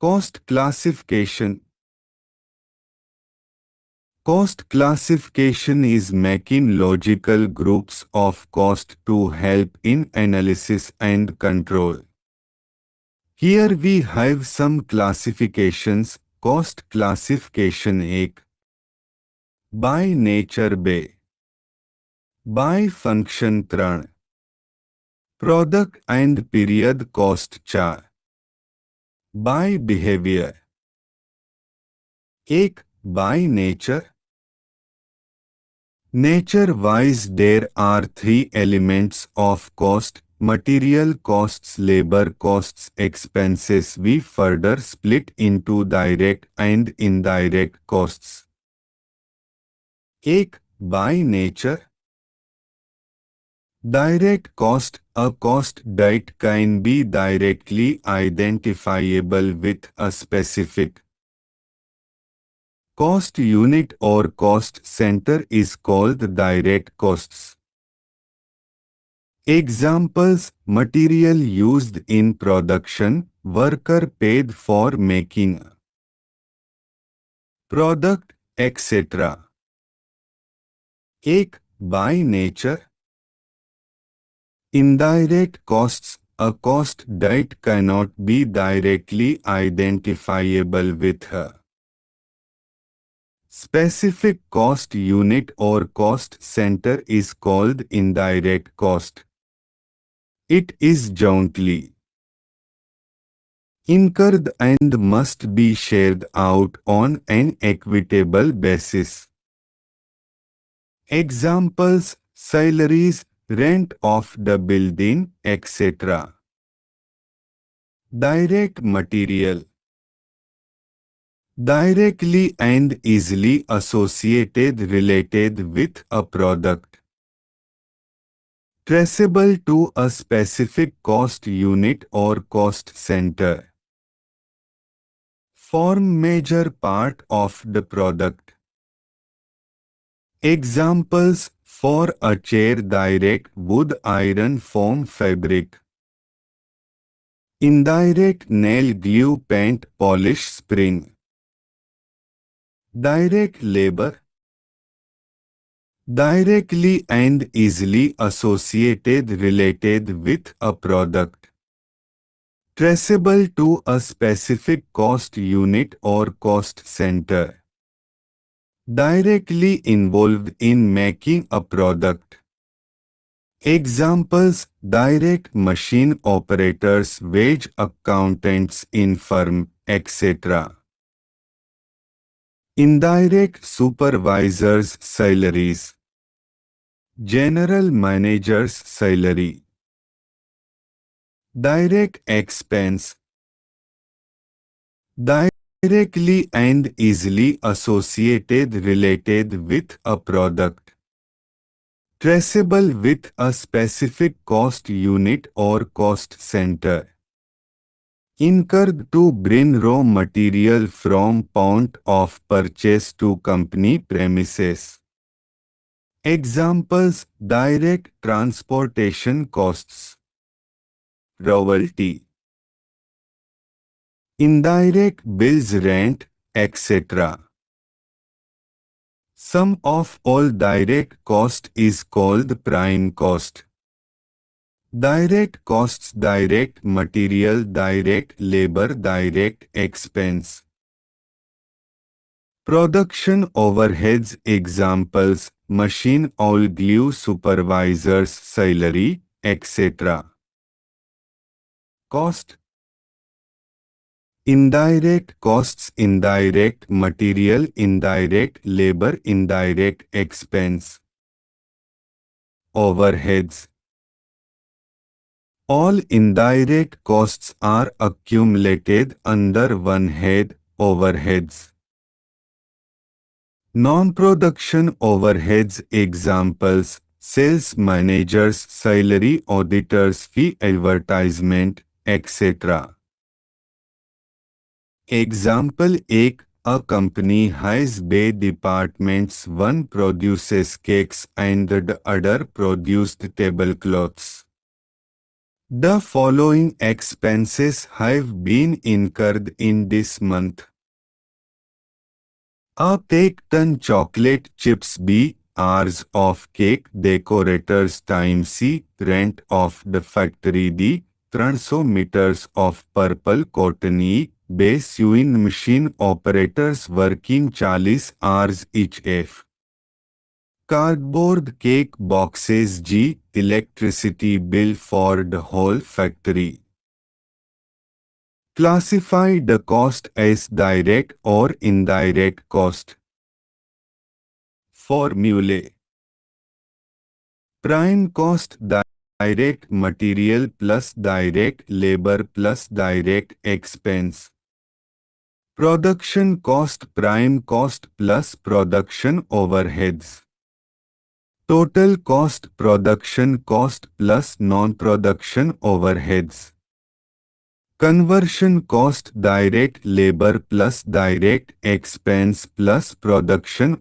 Cost classification. Cost classification is making logical groups of cost to help in analysis and control. Here we have some classifications. Cost classification 1. By nature 2. By function 3. Product and period cost 4. By behavior 1. By nature. Nature-wise there are 3 elements of cost: material costs, labor costs, expenses. We further split into direct and indirect costs. 1. By nature. Direct cost, a cost that can be directly identifiable with a specific cost unit or cost center, is called direct costs. Examples: material used in production, worker paid for making a product, etc. 1. By nature. Indirect costs, a cost that cannot be directly identifiable with a specific cost unit or cost center, is called indirect cost. It is jointly incurred and must be shared out on an equitable basis. Examples: salaries, rent of the building, etc. Direct material. Directly and easily associated, related with a product. Traceable to a specific cost unit or cost center. Form major part of the product. Examples: for a chair, direct wood, iron, foam, fabric. Indirect nail, glue, paint, polish, spring. Direct labor. Directly and easily associated, related with a product. Traceable to a specific cost unit or cost center. Directly involved in making a product. Examples: direct machine operators, wage accountants in firm, etc. Indirect supervisors' salaries. General manager's salary. Direct expense. Directly and easily associated, related with a product. Traceable with a specific cost unit or cost center. Incurred to bring raw material from point of purchase to company premises. Examples: direct transportation costs. Royalty. Indirect bills, rent, etc. Sum of all direct cost is called prime cost. Direct costs: direct material, direct labor, direct expense. Production overheads. Examples: machine oil, glue, supervisor's salary, etc. Cost. Indirect costs: indirect material, indirect labor, indirect expense. Overheads. All indirect costs are accumulated under one head: overheads. Non-production overheads. Examples: sales manager's salary, auditor's fee, advertisement, etc. Example 1. A company has two departments. One produces cakes and the other produced tablecloths. The following expenses have been incurred in this month. A cake ton chocolate chips. B. Hours of cake decorators. Time. C. Rent of the factory. D. 300 meters of purple cotton. E. Bay sewing machine operators working 40 hours each. F. Cardboard cake boxes. G. Electricity bill for the whole factory. Classify the cost as direct or indirect cost. Formulae. Prime cost: direct material plus direct labor plus direct expense. Production cost: prime cost plus production overheads. Total cost: production cost plus non-production overheads. Conversion cost: direct labor plus direct expense plus production